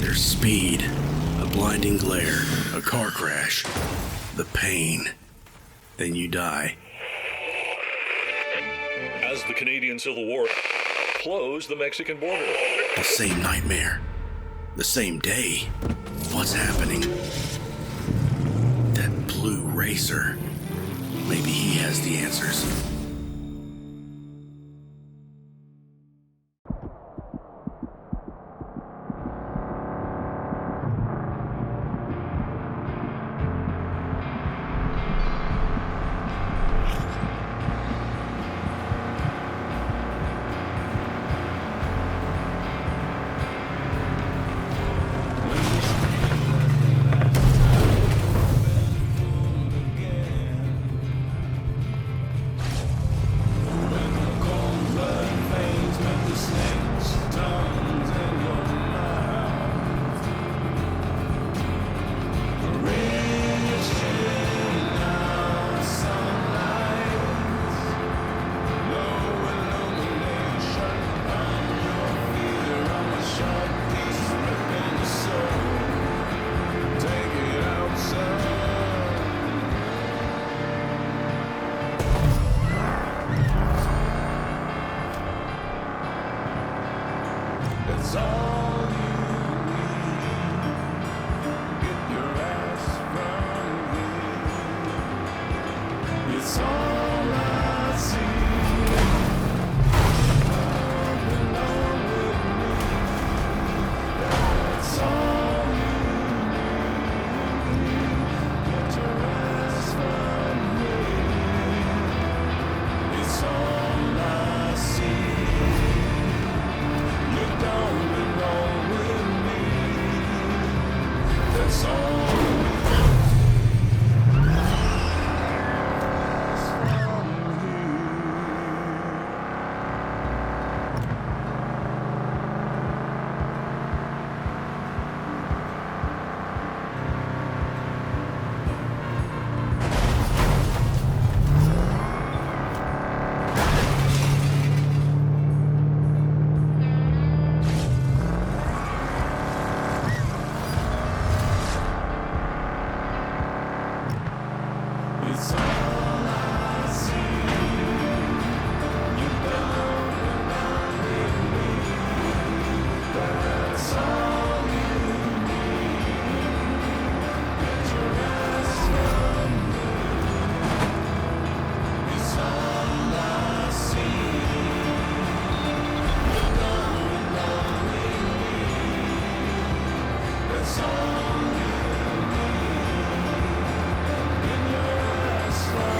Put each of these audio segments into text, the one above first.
There's speed, a blinding glare, a car crash, the pain. Then you die. As the Canadian Civil War closed the Mexican border. The same nightmare. The same day. What's happening? That blue racer. Maybe he has the answers. It's all you need. Get your ass from here. It's all I see. Come along with me. That's all you need. Get your ass from here. It's all I see. You don't belong with me. That's all. It's all I see. You don't belong with me. That's all you need. Get your ass from me. It's all I see. You don't belong with me. That's all you need. Get your ass from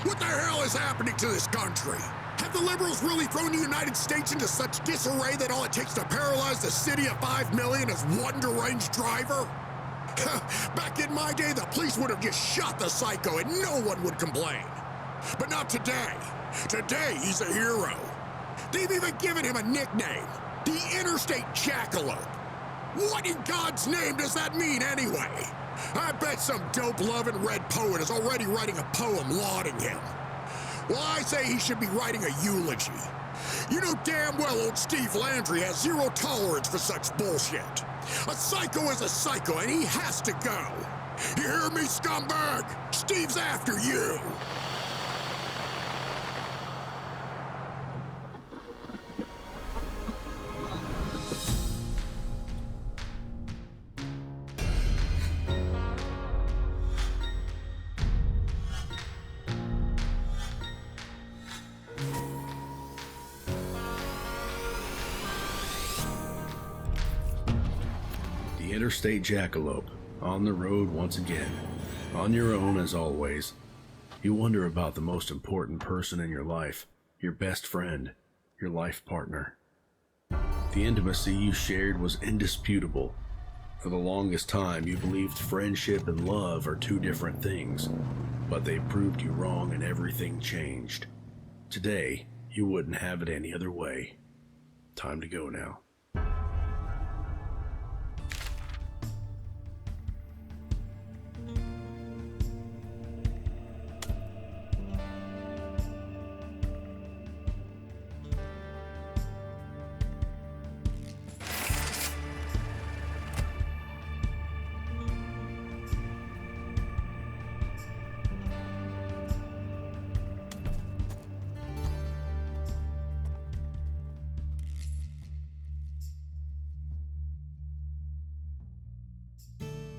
What the hell is happening to this country? Have the liberals really thrown the United States into such disarray that all it takes to paralyze the city of 5 million is one deranged driver? Back in my day, the police would have just shot the psycho and no one would complain. But not today. Today, he's a hero. They've even given him a nickname, the Interstate Jackalope. What in God's name does that mean anyway? I bet some dope-loving red poet is already writing a poem lauding him. Well, I say he should be writing a eulogy. You know damn well old Steve Landry has zero tolerance for such bullshit. A psycho is a psycho, and he has to go. You hear me, scumbag? Steve's after you. The Interstate Jackalope, on the road once again. On your own as always. You wonder about the most important person in your life, your best friend, your life partner. The intimacy you shared was indisputable. For the longest time, you believed friendship and love are two different things, but they proved you wrong and everything changed. Today, you wouldn't have it any other way. Time to go now.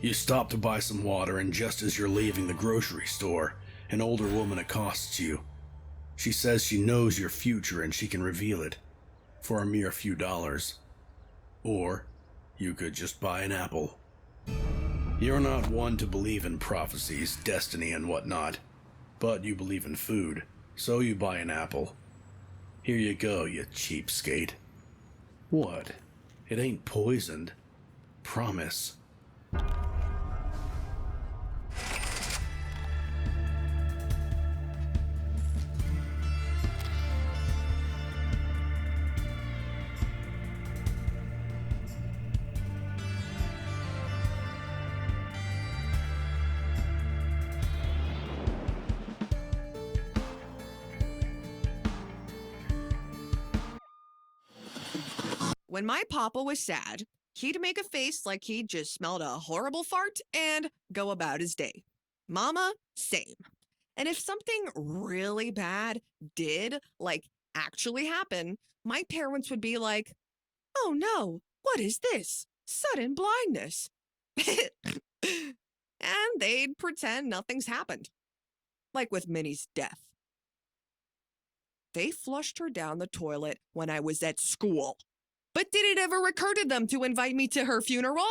You stop to buy some water, and just as you're leaving the grocery store, an older woman accosts you. She says she knows your future and she can reveal it for a mere few dollars. Or you could just buy an apple. You're not one to believe in prophecies, destiny, and whatnot, but you believe in food, so you buy an apple. Here you go, you cheapskate. What? It ain't poisoned. Promise. When my papa was sad, he'd make a face like he'd just smelled a horrible fart and go about his day. Mama, same. And if something really bad did, actually happen, my parents would be like, "Oh no, what is this? Sudden blindness." And they'd pretend nothing's happened. Like with Minnie's death. They flushed her down the toilet when I was at school. But did it ever occur to them to invite me to her funeral?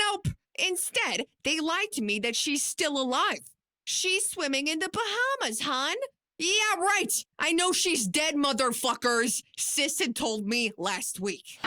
Nope. Instead, they lied to me that she's still alive. She's swimming in the Bahamas, hon. Yeah, right. I know she's dead, motherfuckers. Sis had told me last week.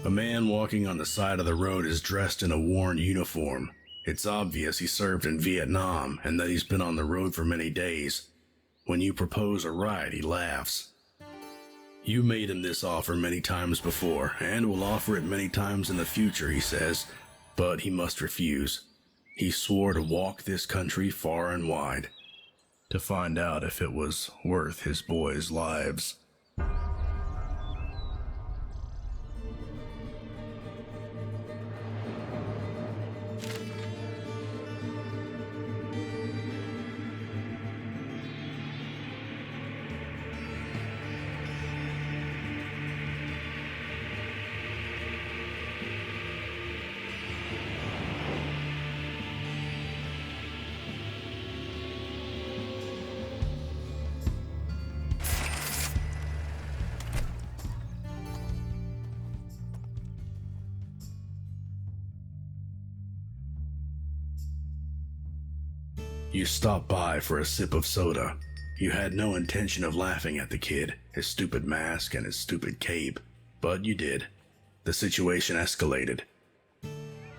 A man walking on the side of the road is dressed in a worn uniform. It's obvious he served in Vietnam and that he's been on the road for many days. When you propose a ride, he laughs. You made him this offer many times before, and will offer it many times in the future, he says, but he must refuse. He swore to walk this country far and wide, to find out if it was worth his boys' lives. You stopped by for a sip of soda. You had no intention of laughing at the kid, his stupid mask, and his stupid cape, but you did. The situation escalated.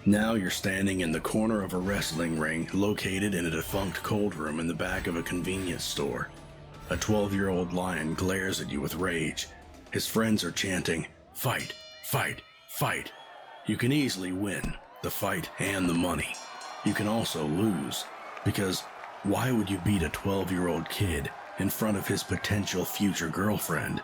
Now you're standing in the corner of a wrestling ring located in a defunct cold room in the back of a convenience store. A 12-year-old lion glares at you with rage. His friends are chanting, "Fight, fight, fight." You can easily win the fight and the money. You can also lose. Because why would you beat a 12-year-old kid in front of his potential future girlfriend?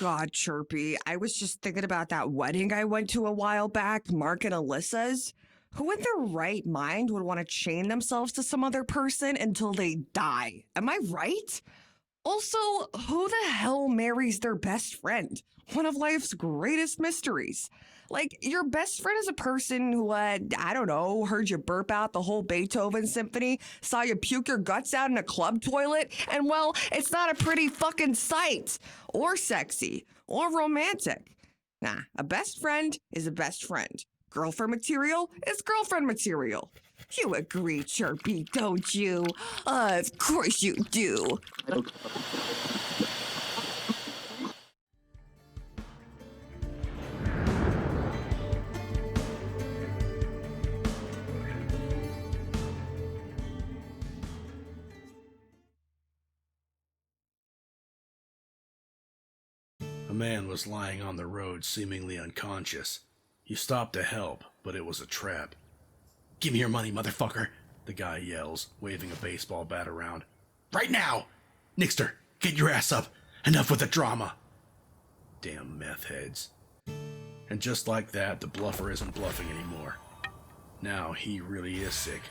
God, Chirpy. I was just thinking about that wedding I went to a while back, Mark and Alyssa's. Who in their right mind would want to chain themselves to some other person until they die? Am I right? Also, who the hell marries their best friend? One of life's greatest mysteries. Like, your best friend is a person who, I don't know, heard you burp out the whole Beethoven symphony, saw you puke your guts out in a club toilet, and well, it's not a pretty fucking sight, or sexy, or romantic. Nah, a best friend is a best friend. Girlfriend material is girlfriend material. You agree, Chirpy, don't you? Of course you do. A man was lying on the road, seemingly unconscious. You stopped to help, but it was a trap. "Give me your money, motherfucker," the guy yells, waving a baseball bat around. "Right now! Nixter, get your ass up! Enough with the drama!" Damn meth heads. And just like that, the bluffer isn't bluffing anymore. Now he really is sick.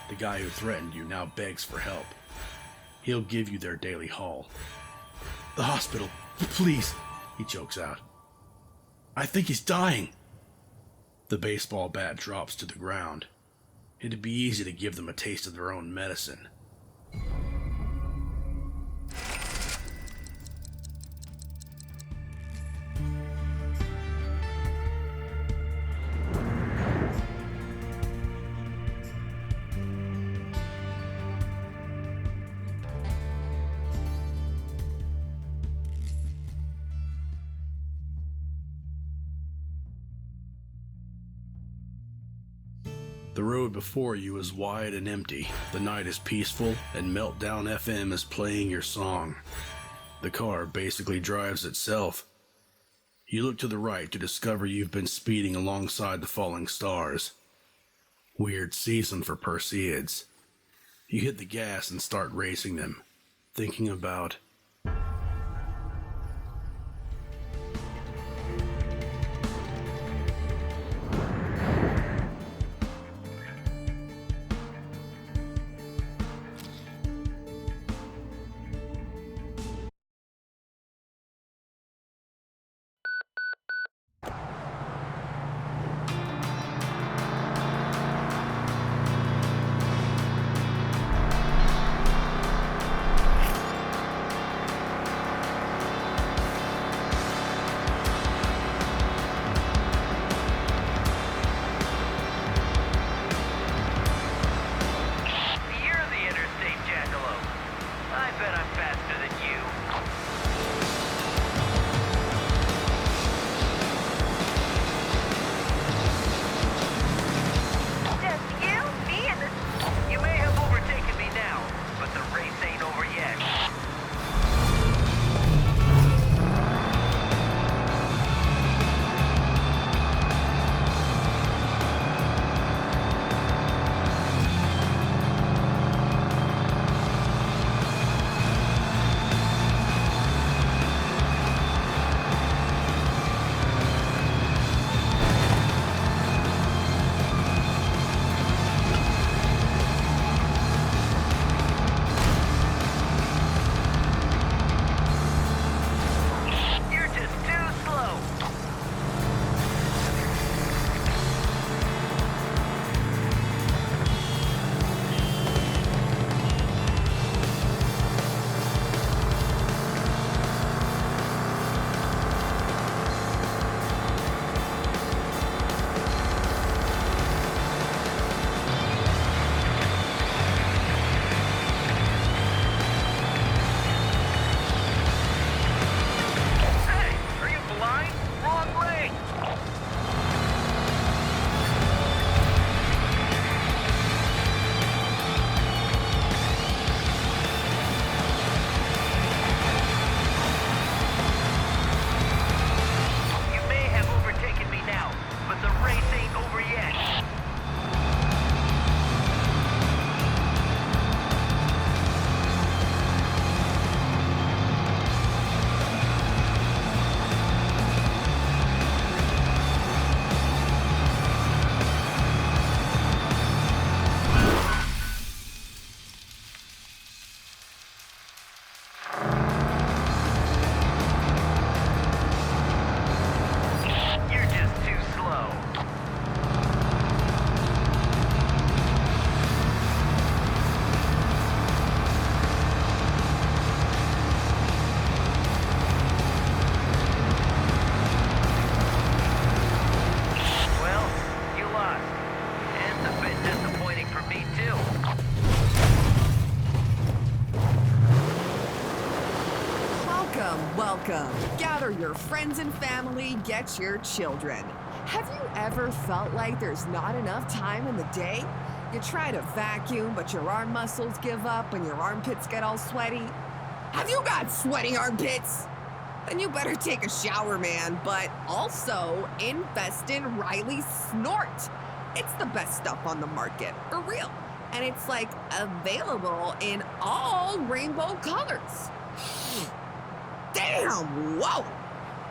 The guy who threatened you now begs for help. He'll give you their daily haul. "The hospital, please," he chokes out. "I think he's dying." The baseball bat drops to the ground. It'd be easy to give them a taste of their own medicine. The road before you is wide and empty. The night is peaceful, and Meltdown FM is playing your song. The car basically drives itself. You look to the right to discover you've been speeding alongside the falling stars. Weird season for Perseids. You hit the gas and start racing them, thinking about Welcome. Gather your friends and family, get your children. Have you ever felt like there's not enough time in the day? You try to vacuum, but your arm muscles give up and your armpits get all sweaty? Have you got sweaty armpits? Then you better take a shower, man, but also invest in Riley Snort. It's the best stuff on the market, for real. And it's like available in all rainbow colors. Damn, whoa!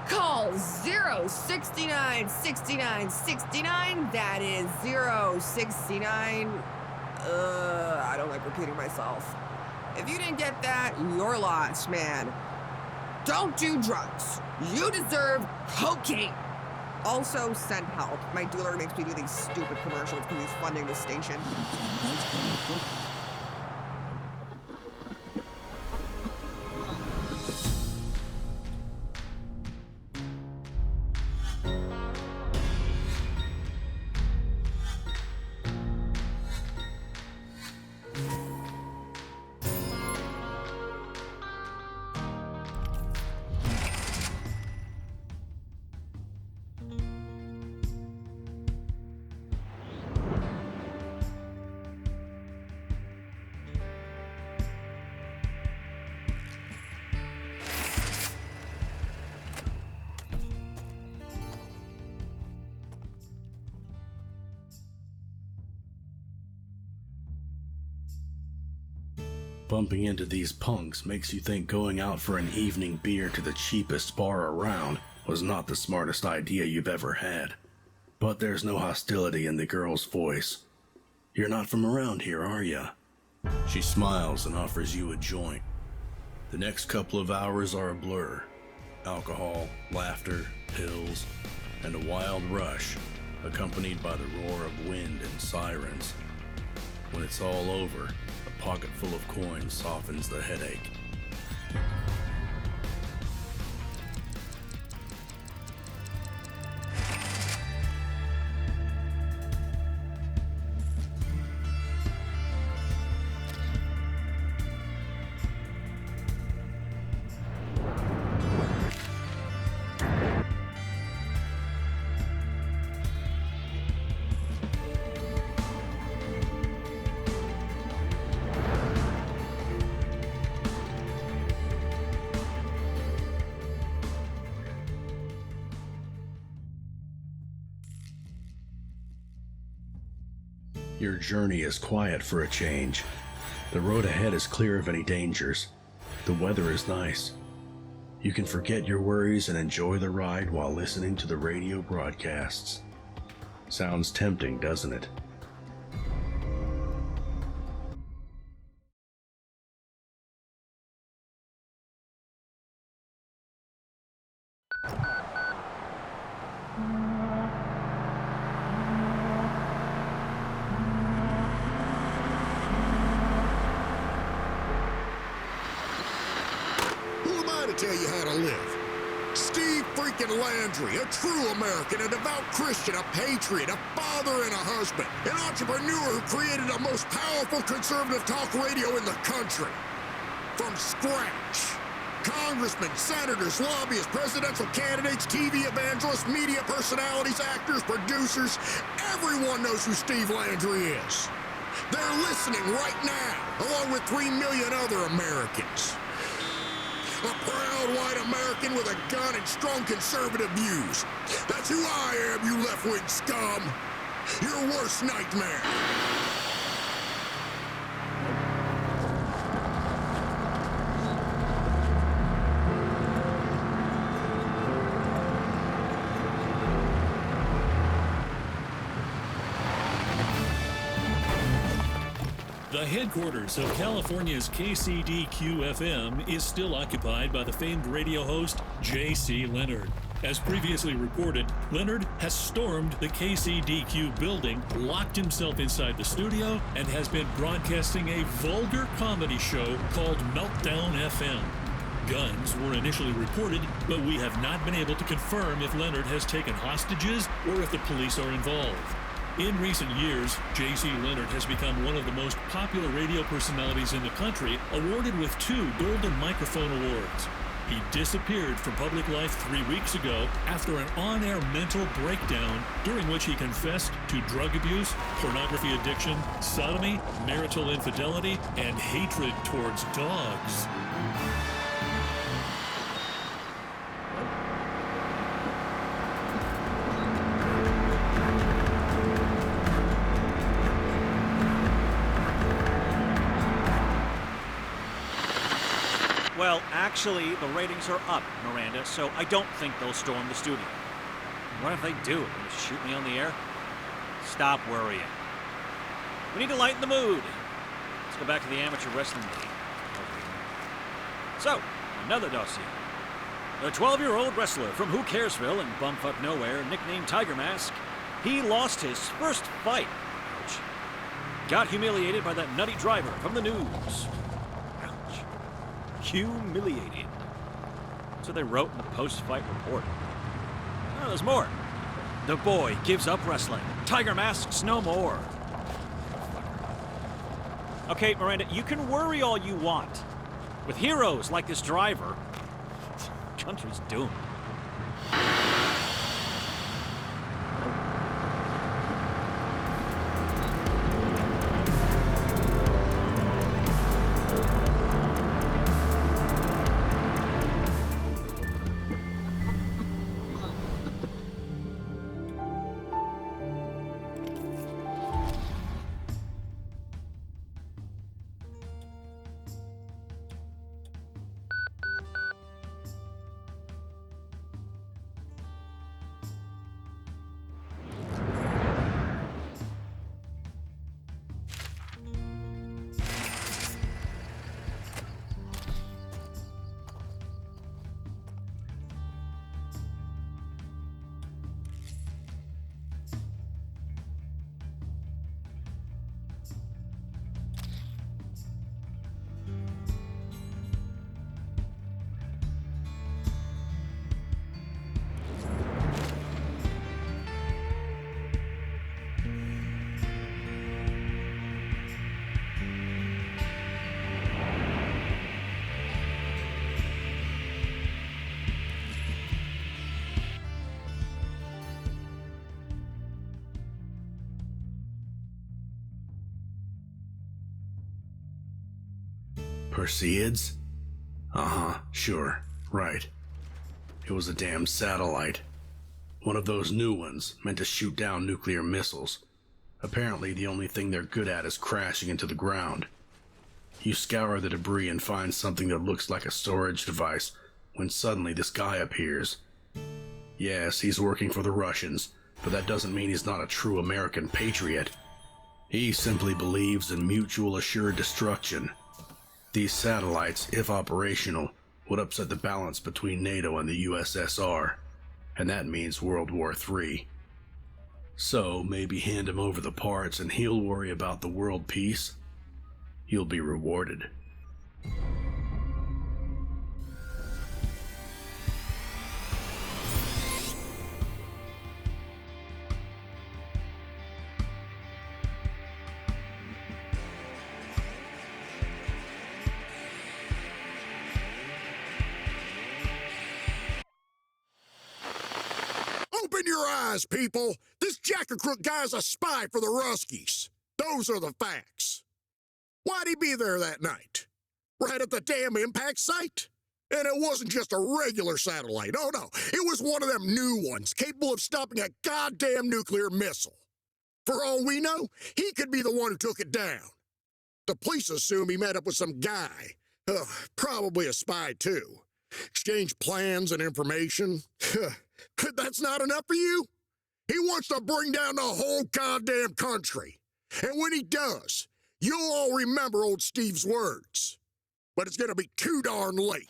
Call 0696969. That is 069. I don't like repeating myself. If you didn't get that, you're lost, man. Don't do drugs. You deserve cocaine. Also, send help. My dealer makes me do these stupid commercials because he's funding the station. Bumping into these punks makes you think going out for an evening beer to the cheapest bar around was not the smartest idea you've ever had. But there's no hostility in the girl's voice. You're not from around here, are ya? She smiles and offers you a joint. The next couple of hours are a blur. Alcohol, laughter, pills, and a wild rush, accompanied by the roar of wind and sirens. When it's all over, a pocket full of coins softens the headache. Your journey is quiet for a change. The road ahead is clear of any dangers. The weather is nice. You can forget your worries and enjoy the ride while listening to the radio broadcasts. Sounds tempting, doesn't it? Tell you how to live. Steve freaking Landry, a true American, a devout Christian, a patriot, a father and a husband, an entrepreneur who created the most powerful conservative talk radio in the country. From scratch. Congressmen, senators, lobbyists, presidential candidates, TV evangelists, media personalities, actors, producers, everyone knows who Steve Landry is. They're listening right now, along with 3 million other Americans. A proud white American with a gun and strong conservative views. That's who I am, you left-wing scum. Your worst nightmare. The headquarters of California's KCDQ-FM is still occupied by the famed radio host J.C. Leonard. As previously reported, Leonard has stormed the KCDQ building, locked himself inside the studio, and has been broadcasting a vulgar comedy show called Meltdown FM. Guns were initially reported, but we have not been able to confirm if Leonard has taken hostages or if the police are involved. In recent years, J.C. Leonard has become one of the most popular radio personalities in the country, awarded with 2 Golden Microphone Awards. He disappeared from public life 3 weeks ago after an on-air mental breakdown during which he confessed to drug abuse, pornography addiction, sodomy, marital infidelity, and hatred towards dogs. Well, actually, the ratings are up, Miranda, so I don't think they'll storm the studio. What if they do? Will they shoot me on the air? Stop worrying. We need to lighten the mood. Let's go back to the amateur wrestling league. So, another dossier. A 12-year-old wrestler from Who Caresville in bumfuck nowhere, nicknamed Tiger Mask, he lost his first fight. Ouch. Got humiliated by that nutty driver from the news. Humiliated. That's what they wrote in the post-fight report. Oh, there's more. The boy gives up wrestling. Tiger Masks no more. Okay, Miranda, you can worry all you want. With heroes like this driver, the country's doomed. Perseids? Uh-huh, sure, right. It was a damn satellite. One of those new ones, meant to shoot down nuclear missiles. Apparently the only thing they're good at is crashing into the ground. You scour the debris and find something that looks like a storage device, when suddenly this guy appears. Yes, he's working for the Russians, but that doesn't mean he's not a true American patriot. He simply believes in mutual assured destruction. These satellites, if operational, would upset the balance between NATO and the USSR, and that means World War III. So, maybe hand him over the parts and he'll worry about the world peace. You'll be rewarded. Open your eyes, people! This Jack and Crook guy's a spy for the Ruskies. Those are the facts. Why'd he be there that night? Right at the damn impact site? And it wasn't just a regular satellite. Oh no, it was one of them new ones, capable of stopping a goddamn nuclear missile. For all we know, he could be the one who took it down. The police assume he met up with some guy. Probably a spy, too. Exchanged plans and information. That's not enough for you? He wants to bring down the whole goddamn country. And when he does, you'll all remember old Steve's words. But it's gonna be too darn late.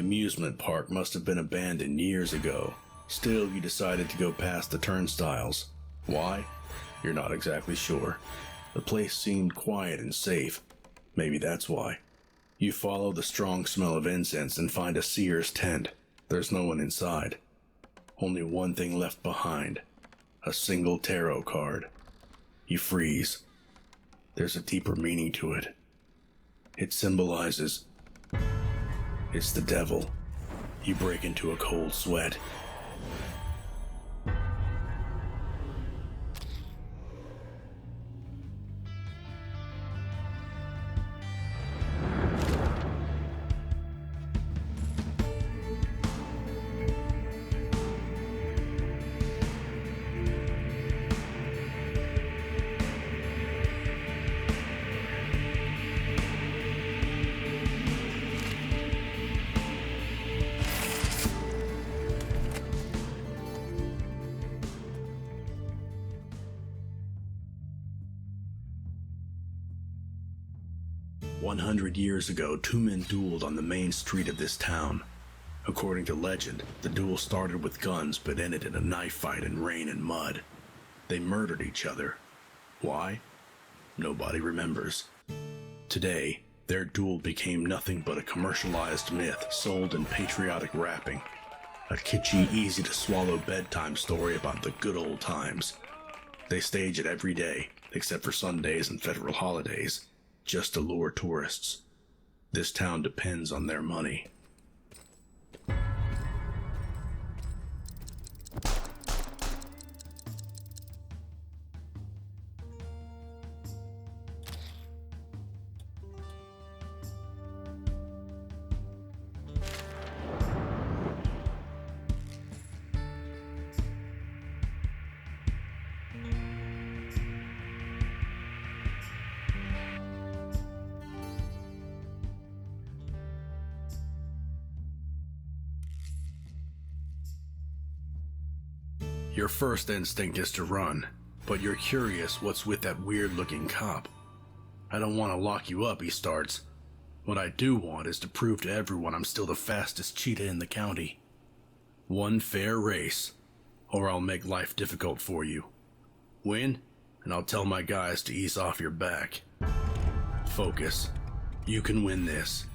amusement park must have been abandoned years ago. Still, you decided to go past the turnstiles. Why? You're not exactly sure. The place seemed quiet and safe. Maybe that's why. You follow the strong smell of incense and find a seer's tent. There's no one inside. Only one thing left behind. A single tarot card. You freeze. There's a deeper meaning to it. It symbolizes... It's the devil. You break into a cold sweat. "100 years ago, two men dueled on the main street of this town. According to legend, the duel started with guns but ended in a knife fight in rain and mud. They murdered each other. Why? Nobody remembers. Today, their duel became nothing but a commercialized myth sold in patriotic wrapping. A kitschy, easy-to-swallow bedtime story about the good old times. They stage it every day, except for Sundays and federal holidays, just to lure tourists. This town depends on their money." Your first instinct is to run, but you're curious what's with that weird-looking cop. "I don't want to lock you up," he starts. "What I do want is to prove to everyone I'm still the fastest cheetah in the county. One fair race, or I'll make life difficult for you. Win, and I'll tell my guys to ease off your back. Focus. You can win this."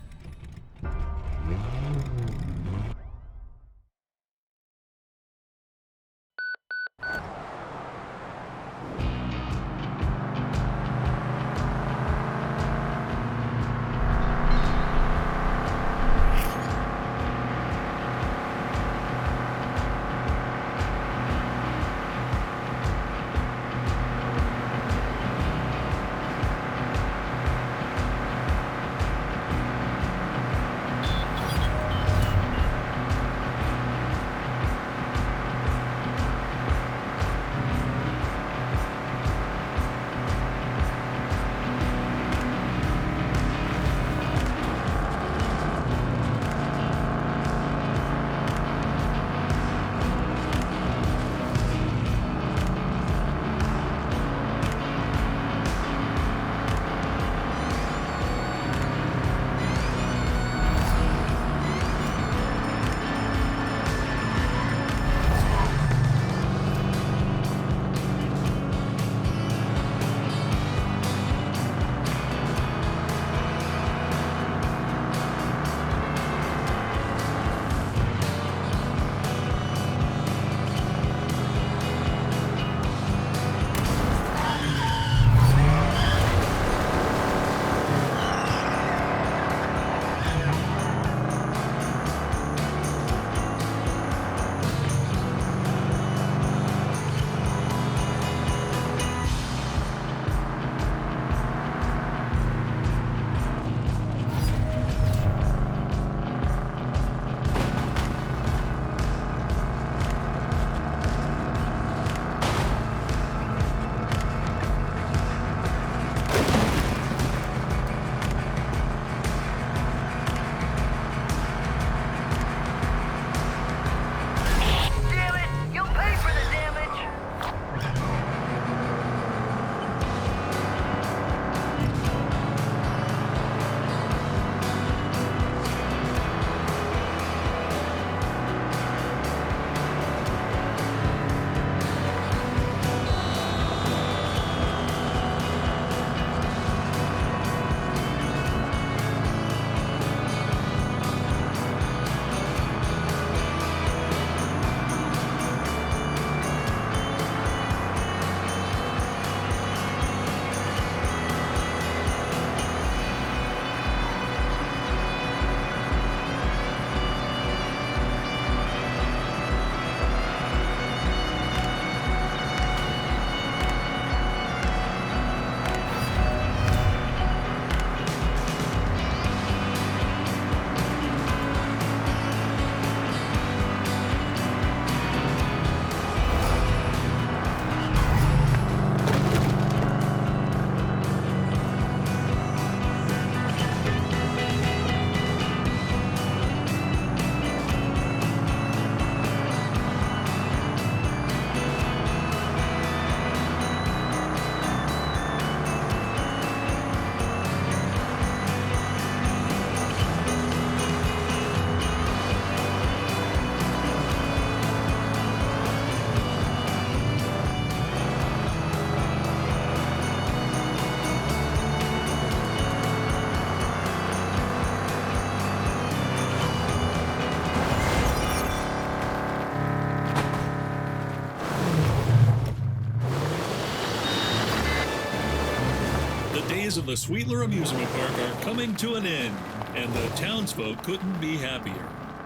days of the Sweetler Amusement Park are coming to an end, and the townsfolk couldn't be happier.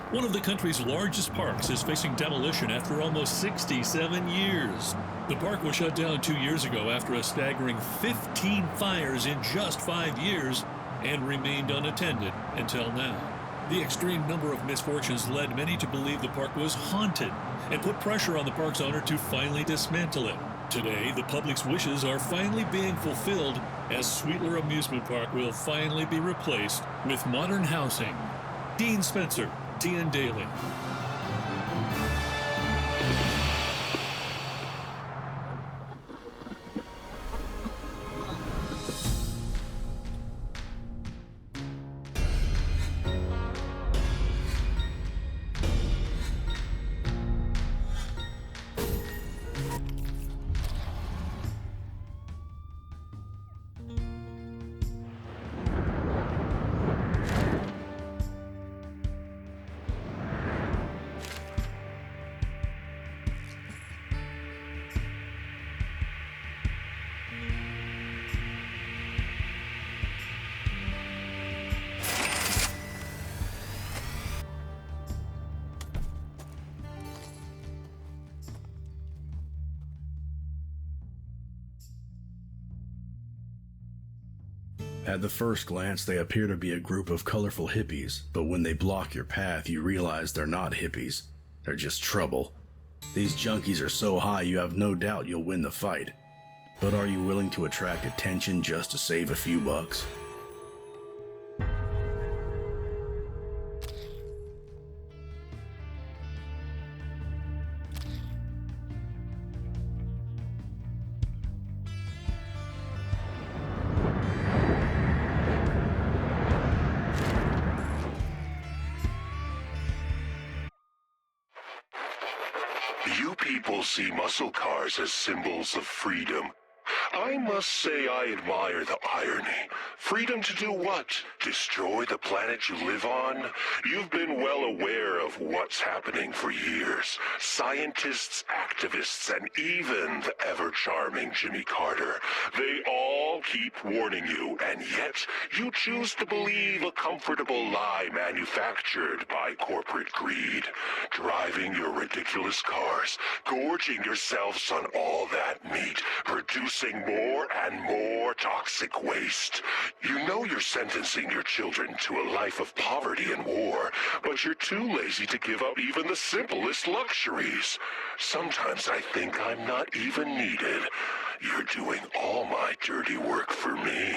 One of the country's largest parks is facing demolition after almost 67 years. The park was shut down 2 years ago after a staggering 15 fires in just 5 years and remained unattended until now. The extreme number of misfortunes led many to believe the park was haunted and put pressure on the park's owner to finally dismantle it. Today, the public's wishes are finally being fulfilled as Sweetler Amusement Park will finally be replaced with modern housing. Dean Spencer, TN Daily. At the first glance, they appear to be a group of colorful hippies, but when they block your path, you realize they're not hippies. They're just trouble. These junkies are so high you have no doubt you'll win the fight. But are you willing to attract attention just to save a few bucks? You people see muscle cars as symbols of freedom. I must say I admire the irony. Freedom to do what? Destroy the planet you live on? You've been well aware of what's happening for years. Scientists, activists, and even the ever-charming Jimmy Carter. They all keep warning you, and yet you choose to believe a comfortable lie manufactured by corporate greed. Driving your ridiculous cars, gorging yourselves on all that meat, producing more and more toxic waste. You know you're sentencing your children to a life of poverty and war, but you're too lazy to give up even the simplest luxuries. Sometimes I think I'm not even needed. You're doing all my dirty work for me.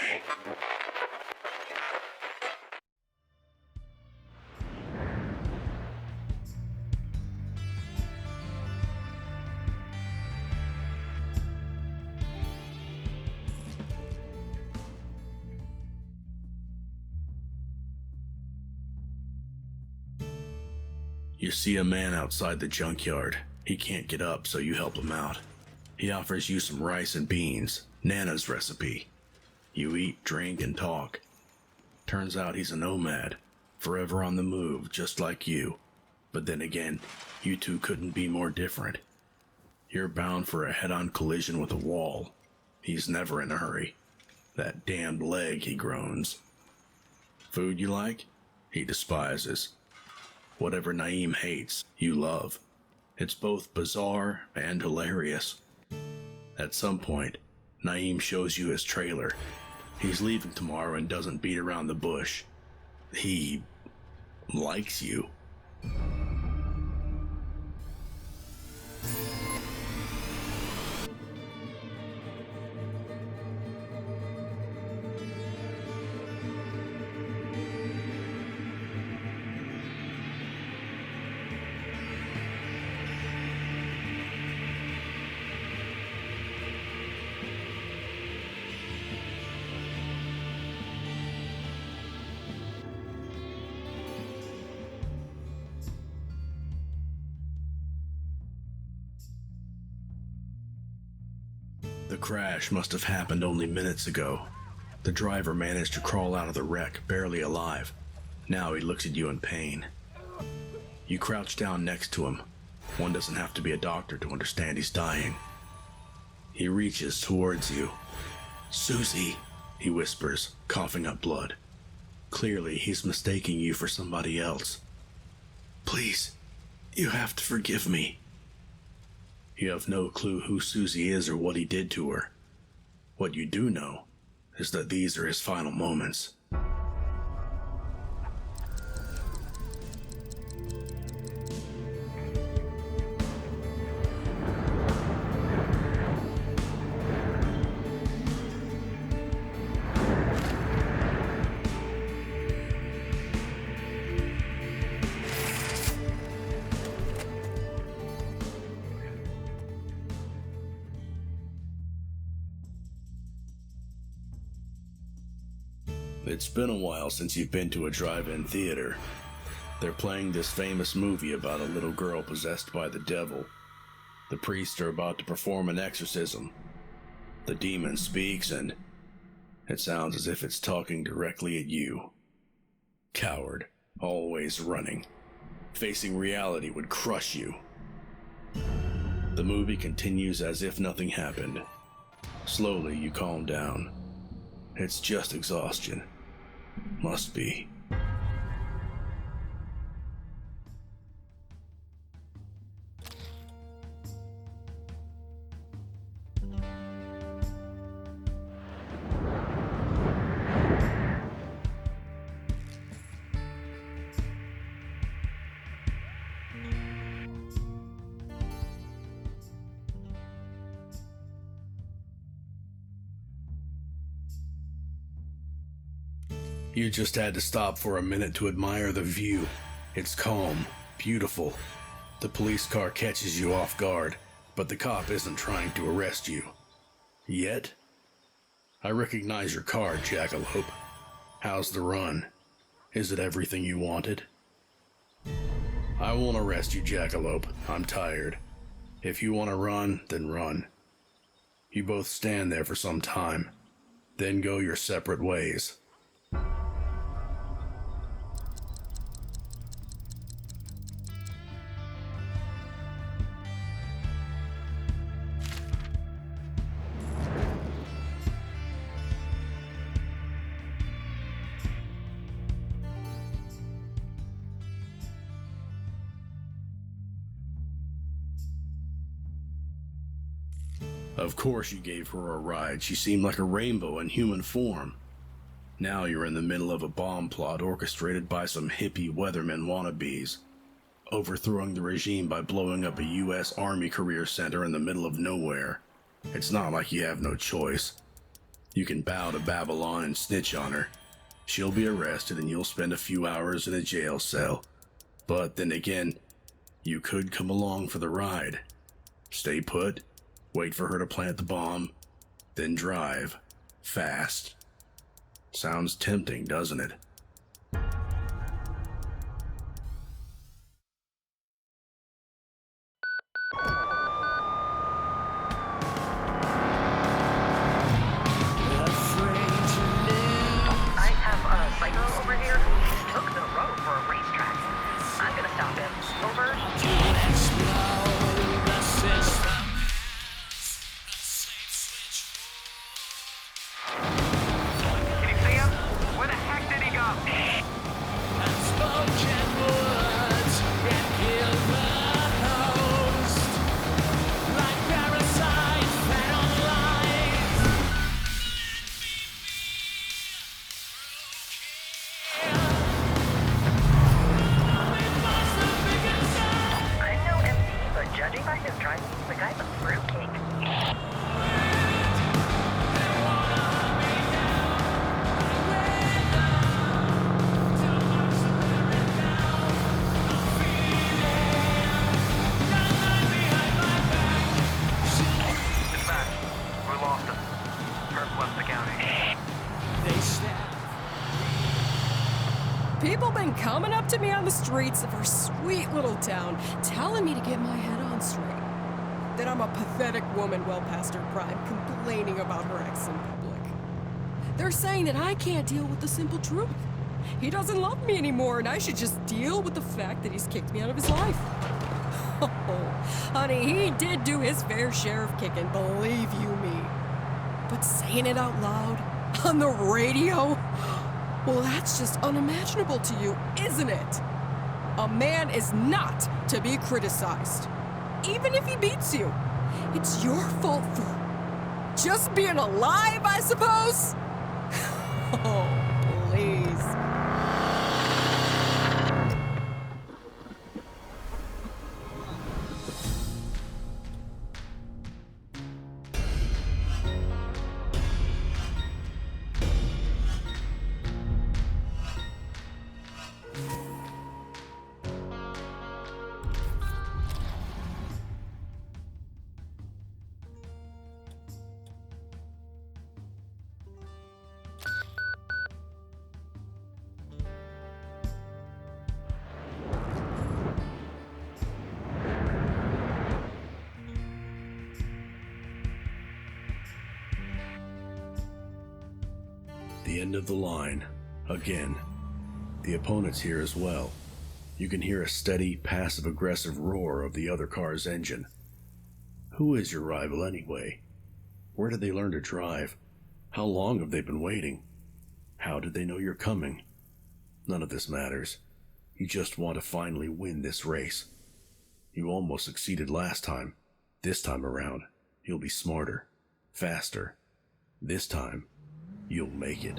You see a man outside the junkyard. He can't get up, so you help him out. He offers you some rice and beans, Nana's recipe. You eat, drink, and talk. Turns out he's a nomad, forever on the move, just like you. But then again, you two couldn't be more different. You're bound for a head-on collision with a wall. He's never in a hurry. That damned leg, he groans. Food you like? He despises. Whatever Naeem hates, you love. It's both bizarre and hilarious. At some point, Naeem shows you his trailer. He's leaving tomorrow and doesn't beat around the bush. He likes you. The crash must have happened only minutes ago. The driver managed to crawl out of the wreck, barely alive. Now he looks at you in pain. You crouch down next to him. One doesn't have to be a doctor to understand he's dying. He reaches towards you. "Susie," he whispers, coughing up blood. Clearly, he's mistaking you for somebody else. Please, you have to forgive me. You have no clue who Susie is or what he did to her. What you do know is that these are his final moments. It's been a while since you've been to a drive-in theater. They're playing this famous movie about a little girl possessed by the devil. The priests are about to perform an exorcism. The demon speaks and it sounds as if it's talking directly at you. Coward, always running. Facing reality would crush you. The movie continues as if nothing happened. Slowly you calm down. It's just exhaustion. Must be. You just had to stop for a minute to admire the view. It's calm, beautiful. The police car catches you off guard, but the cop isn't trying to arrest you. Yet? I recognize your car, Jackalope. How's the run? Is it everything you wanted? I won't arrest you, Jackalope. I'm tired. If you want to run, then run. You both stand there for some time, then go your separate ways. Of course you gave her a ride. She seemed like a rainbow in human form. Now you're in the middle of a bomb plot orchestrated by some hippie weatherman wannabes, overthrowing the regime by blowing up a U.S. Army career center in the middle of nowhere. It's not like you have no choice. You can bow to Babylon and snitch on her. She'll be arrested and you'll spend a few hours in a jail cell. But then again, you could come along for the ride. Stay put. Wait for her to plant the bomb, then drive. Fast. Sounds tempting, doesn't it? I have a psycho over here who took the road for a racetrack. I'm gonna stop him. Over. Can you see him? Where the heck did he go? I know MC, but judging by his driving, the guy's a fruitcake. Dispatch, we lost him. Perp left the county. People been coming up to me on the streets of our sweet little town, telling me to get my head on straight. That I'm a pathetic woman well past her prime, complaining about her ex in public. They're saying that I can't deal with the simple truth. He doesn't love me anymore, and I should just deal with the fact that he's kicked me out of his life. Oh, honey, he did do his fair share of kicking, believe you me. But saying it out loud, On the radio? Well, that's just unimaginable to you, isn't it? A man is not to be criticized, even if he beats you. It's your fault for just being alive, I suppose? Oh, please. The end of the line. Again. The opponent's here as well. You can hear a steady, passive-aggressive roar of the other car's engine. Who is your rival anyway? Where did they learn to drive? How long have they been waiting? How did they know you're coming? None of this matters. You just want to finally win this race. You almost succeeded last time. This time around, you'll be smarter, faster. This time, you'll make it.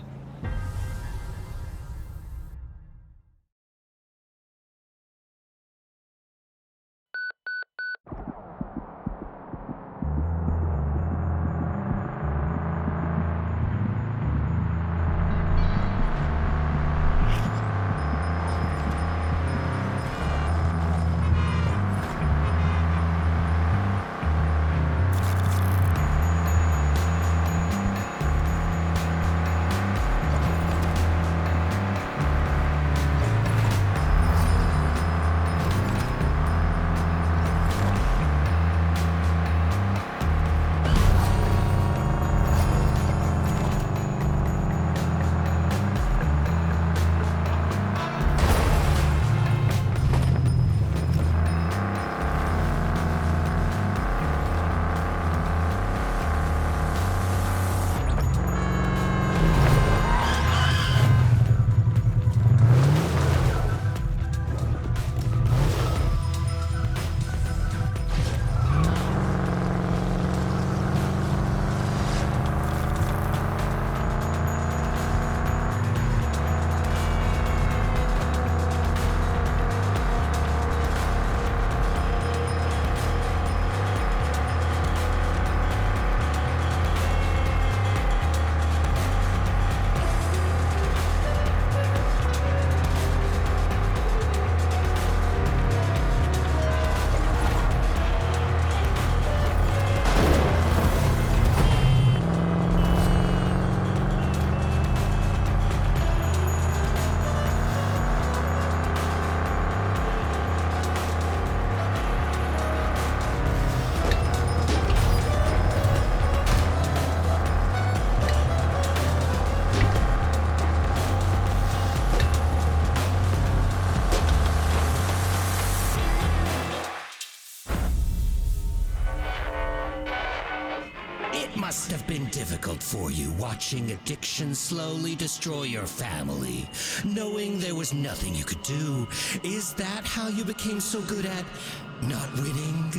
Must have been difficult for you watching addiction slowly destroy your family, knowing there was nothing you could do. Is that how you became so good at not winning?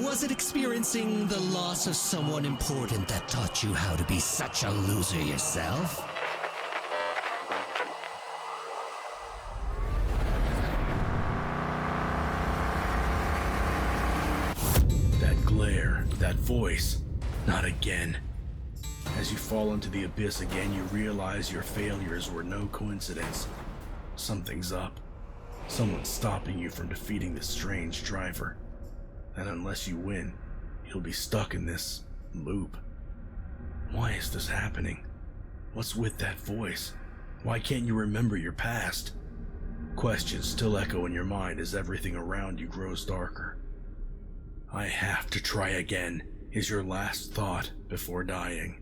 Was it experiencing the loss of someone important that taught you how to be such a loser yourself? That glare, that voice. Not again. As you fall into the abyss again, you realize your failures were no coincidence. Something's up. Someone's stopping you from defeating this strange driver. And unless you win, you'll be stuck in this loop. Why is this happening? What's with that voice? Why can't you remember your past? Questions still echo in your mind as everything around you grows darker. I have to try again, is your last thought before dying.